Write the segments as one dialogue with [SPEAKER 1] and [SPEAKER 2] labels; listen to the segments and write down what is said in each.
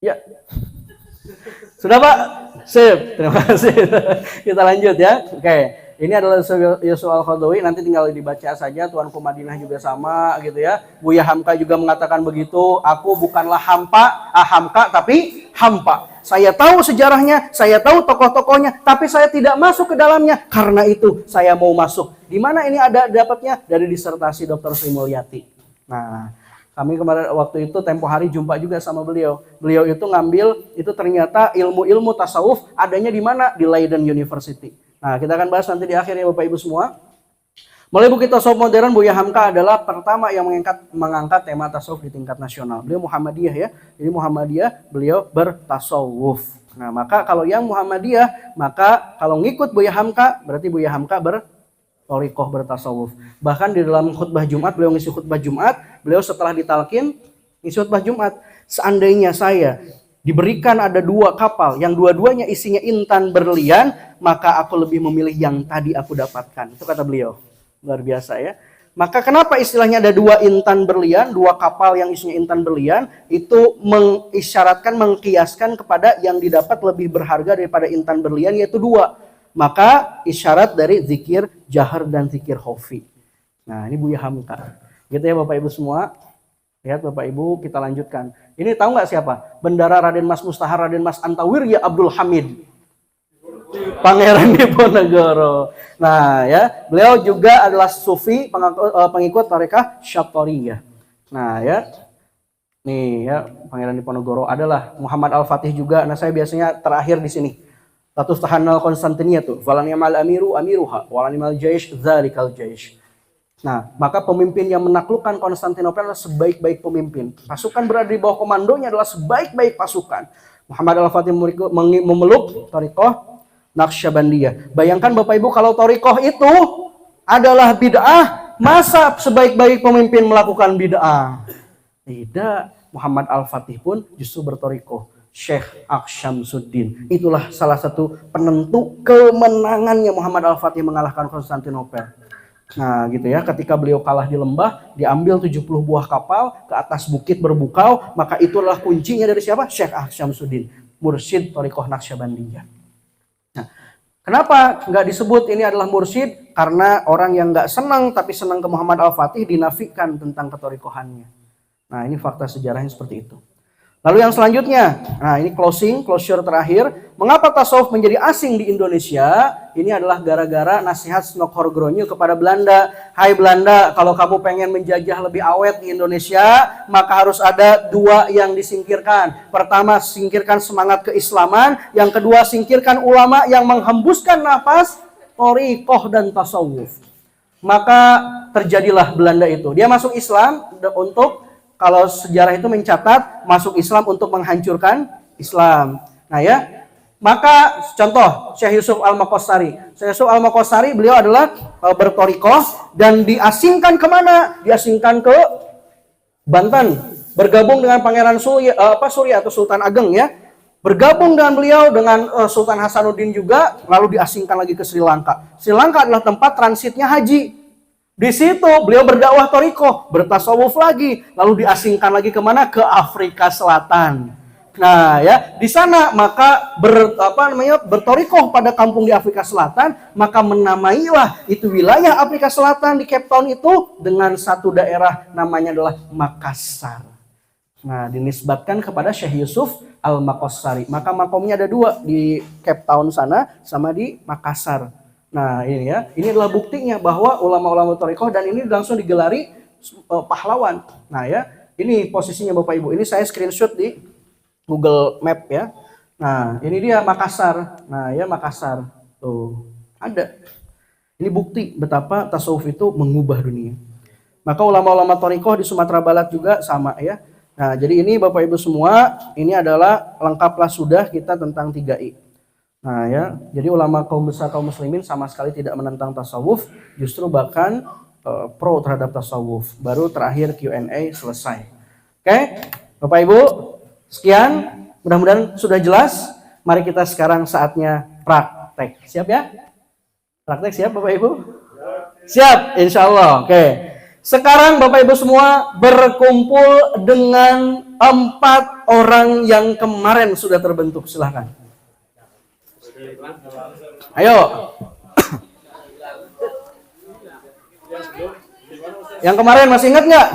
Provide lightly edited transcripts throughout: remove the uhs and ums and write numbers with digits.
[SPEAKER 1] Ya. Sudah Pak? Sip, terima kasih. Kita lanjut ya. Oke. Ini adalah Yusuf Al-Qaradawi, nanti tinggal dibaca saja. Tuanku Madinah juga sama gitu ya. Buya Hamka juga mengatakan begitu. Aku bukanlah hamka, tapi hampa. Saya tahu sejarahnya, saya tahu tokoh-tokohnya, tapi saya tidak masuk ke dalamnya. Karena itu saya mau masuk. Di mana ini ada dapatnya? Dari disertasi Dr. Sri Mulyati. Nah, kami kemarin waktu itu tempo hari jumpa juga sama beliau. Beliau itu ngambil, itu ternyata ilmu-ilmu tasawuf adanya di mana? Di Leiden University. Nah, kita akan bahas nanti di akhir ya Bapak Ibu semua. Mulai buku tasawuf modern, Buya Hamka adalah pertama yang mengangkat tema tasawuf di tingkat nasional. Beliau Muhammadiyah ya. Jadi Muhammadiyah, beliau bertasawuf. Nah, maka kalau yang Muhammadiyah, maka kalau ngikut Buya Hamka, berarti Buya Hamka berthariqah, bertasawuf. Bahkan di dalam khutbah Jumat, beliau ngisi khutbah Jumat, beliau setelah ditalkin ngisi khutbah Jumat. Seandainya saya diberikan ada 2 kapal yang dua-duanya isinya intan berlian, maka aku lebih memilih yang tadi aku dapatkan. Itu kata beliau. Luar biasa ya. Maka kenapa istilahnya ada 2 intan berlian, 2 kapal yang isinya intan berlian, itu mengisyaratkan, mengkiaskan kepada yang didapat lebih berharga daripada intan berlian, yaitu 2. Maka isyarat dari zikir jahar dan zikir khafi. Nah, ini Buya Hamka. Gitu ya Bapak Ibu semua. Lihat Bapak Ibu, kita lanjutkan. Ini tahu nggak siapa? Bendara Raden Mas Mustahar Raden Mas Antawirya Abdul Hamid, Pangeran Diponegoro. Nah ya, beliau juga adalah sufi, pengikut tarekah Syattoriyah. Nah ya, nih ya, Pangeran Diponegoro adalah Muhammad Al-Fatih juga. Nah saya biasanya terakhir di sini. Status tahanal Konstantinia tuh. Walanimal amiru amiruha, walanimal jaish zalikal jaish. Nah, maka pemimpin yang menaklukkan Konstantinopel adalah sebaik-baik pemimpin. Pasukan berada di bawah komandonya adalah sebaik-baik pasukan. Muhammad Al-Fatih memeluk thariqah Naqsyabandiyah. Bayangkan Bapak Ibu, kalau thariqah itu adalah bid'ah, masa sebaik-baik pemimpin melakukan bid'ah? Tidak. Muhammad Al-Fatih pun justru berthariqah Syekh Aksyamsuddin. Itulah salah satu penentu kemenangannya Muhammad Al-Fatih mengalahkan Konstantinopel. Nah gitu ya, ketika beliau kalah di lembah, diambil 70 buah kapal ke atas bukit berbukau, maka itulah kuncinya dari siapa? Syekh Aksyamsuddin, mursyid thariqah Naqsyabandiyah. Nah, kenapa nggak disebut ini adalah mursyid? Karena orang yang nggak senang tapi senang ke Muhammad Al-Fatih dinafikan tentang kethariqahannya. Nah ini fakta sejarahnya seperti itu. Lalu yang selanjutnya, nah ini closure terakhir. Mengapa tasawuf menjadi asing di Indonesia? Ini adalah gara-gara nasihat Snokkhorgronje kepada Belanda. Hai Belanda, kalau kamu pengen menjajah lebih awet di Indonesia, maka harus ada 2 yang disingkirkan. Pertama, singkirkan semangat keislaman. Yang kedua, singkirkan ulama yang menghembuskan nafas thariqah dan tasawuf. Maka terjadilah Belanda itu. Dia masuk Islam untuk, kalau sejarah itu mencatat, masuk Islam untuk menghancurkan Islam. Nah ya, maka contoh Syekh Yusuf Al-Maqassari. Syekh Yusuf Al-Maqassari beliau adalah berthariqah dan diasingkan kemana? Diasingkan ke Banten. Bergabung dengan Pangeran Surya atau Sultan Ageng ya. Bergabung dengan beliau dengan Sultan Hasanuddin juga, lalu diasingkan lagi ke Sri Lanka. Sri Lanka adalah tempat transitnya haji. Di situ beliau berdakwah thariqah, bertasawuf lagi, lalu diasingkan lagi kemana? Ke Afrika Selatan. Nah ya, di sana maka berthariqah pada kampung di Afrika Selatan, maka menamailah itu wilayah Afrika Selatan di Cape Town itu dengan satu daerah namanya adalah Makassar. Nah, dinisbatkan kepada Syekh Yusuf Al-Maqassari. Maka makomnya ada 2 di Cape Town sana sama di Makassar. Nah ini ya, ini adalah buktinya bahwa ulama-ulama thariqah, dan ini langsung digelari pahlawan. Nah ya, ini posisinya Bapak Ibu. Ini saya screenshot di Google Map ya. Nah ini dia Makassar. Nah ya Makassar. Tuh ada. Ini bukti betapa tasawuf itu mengubah dunia. Maka ulama-ulama thariqah di Sumatera Barat juga sama ya. Nah jadi ini Bapak Ibu semua, ini adalah lengkaplah sudah kita tentang 3I. Nah ya, jadi ulama kaum besar kaum muslimin sama sekali tidak menentang tasawuf, justru bahkan pro terhadap tasawuf. Baru terakhir Q&A selesai. Oke, Bapak Ibu, sekian. Mudah-mudahan sudah jelas. Mari kita sekarang saatnya praktek. Siap ya? Praktek siap Bapak Ibu? Siap, insya Allah. Oke. Sekarang Bapak Ibu semua berkumpul dengan 4 orang yang kemarin sudah terbentuk. Silahkan. Ayo. Yang kemarin masih ingat nggak?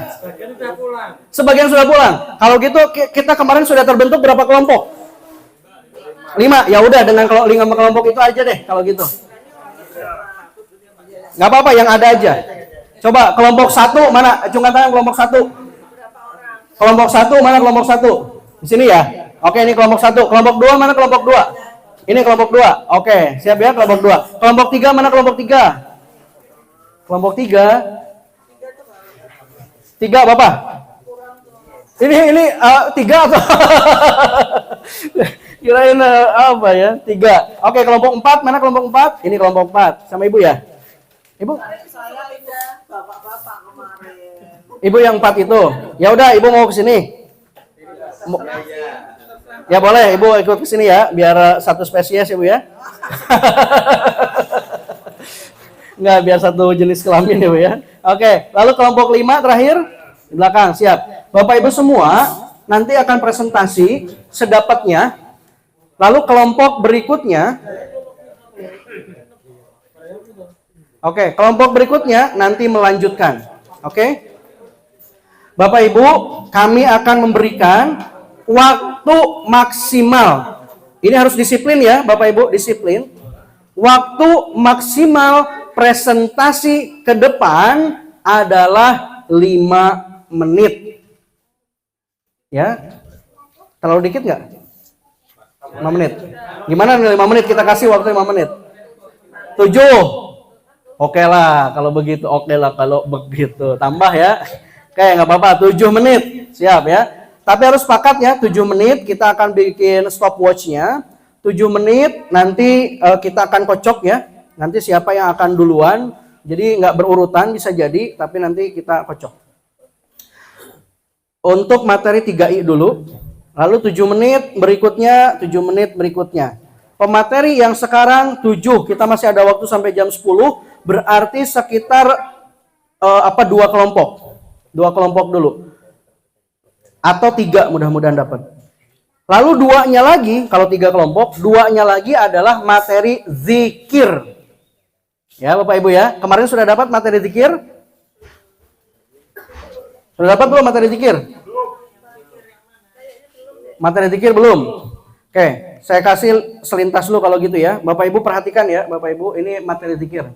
[SPEAKER 1] Sebagian sudah pulang. Kalau gitu kita kemarin sudah terbentuk berapa kelompok? 5. Ya udah dengan 5 kelompok itu aja deh kalau gitu. Nggak apa-apa yang ada aja. Coba kelompok 1 mana? Acungkan tangan kelompok 1. Kelompok 1 mana kelompok 1? Di sini ya. Oke, ini kelompok 1. Kelompok 2 mana kelompok 2? Ini kelompok 2. Oke, siap ya kelompok 2. Kelompok 3 mana kelompok 3? Kelompok 3. 3 Bapak? Ini 3 atau kirain apa ya? 3. Oke, kelompok 4 mana kelompok 4? Ini kelompok 4. Sama Ibu ya? Ibu? Ibu yang 4 itu. Ya udah, Ibu mau ke sini. Ya boleh, Ibu ikut ke sini ya, biar satu spesies Ibu ya. Enggak, biar satu jenis kelamin Ibu ya. Oke, lalu kelompok 5 terakhir di belakang, siap. Bapak Ibu semua nanti akan presentasi sedapatnya. Lalu kelompok berikutnya, oke, kelompok berikutnya nanti melanjutkan. Oke. Bapak Ibu, kami akan memberikan waktu maksimal. Ini harus disiplin ya, Bapak Ibu, disiplin. Waktu maksimal presentasi ke depan adalah 5 menit. Ya. Terlalu dikit nggak? 5 menit. Gimana nih 5 menit? Kita kasih waktu 5 menit. 7. Oke lah kalau begitu. Oke lah kalau begitu. Tambah ya. Oke, nggak apa-apa. 7 menit. Siap ya. Tapi harus sepakat ya. 7 menit kita akan bikin stopwatch-nya. 7 menit nanti kita akan kocok ya. Nanti siapa yang akan duluan. Jadi nggak berurutan bisa jadi. Tapi nanti kita kocok. Untuk materi 3I dulu. Lalu 7 menit berikutnya, 7 menit berikutnya. Pemateri yang sekarang 7, kita masih ada waktu sampai jam 10, berarti sekitar 2 kelompok. 2 kelompok dulu. Atau 3 mudah-mudahan dapat. Lalu 2-nya lagi, kalau 3 kelompok, 2-nya lagi adalah materi zikir. Ya Bapak Ibu ya, kemarin sudah dapat materi zikir? Sudah dapat belum materi zikir? Materi zikir belum? Oke, saya kasih selintas dulu kalau gitu ya. Bapak Ibu perhatikan ya, Bapak Ibu, ini materi zikir.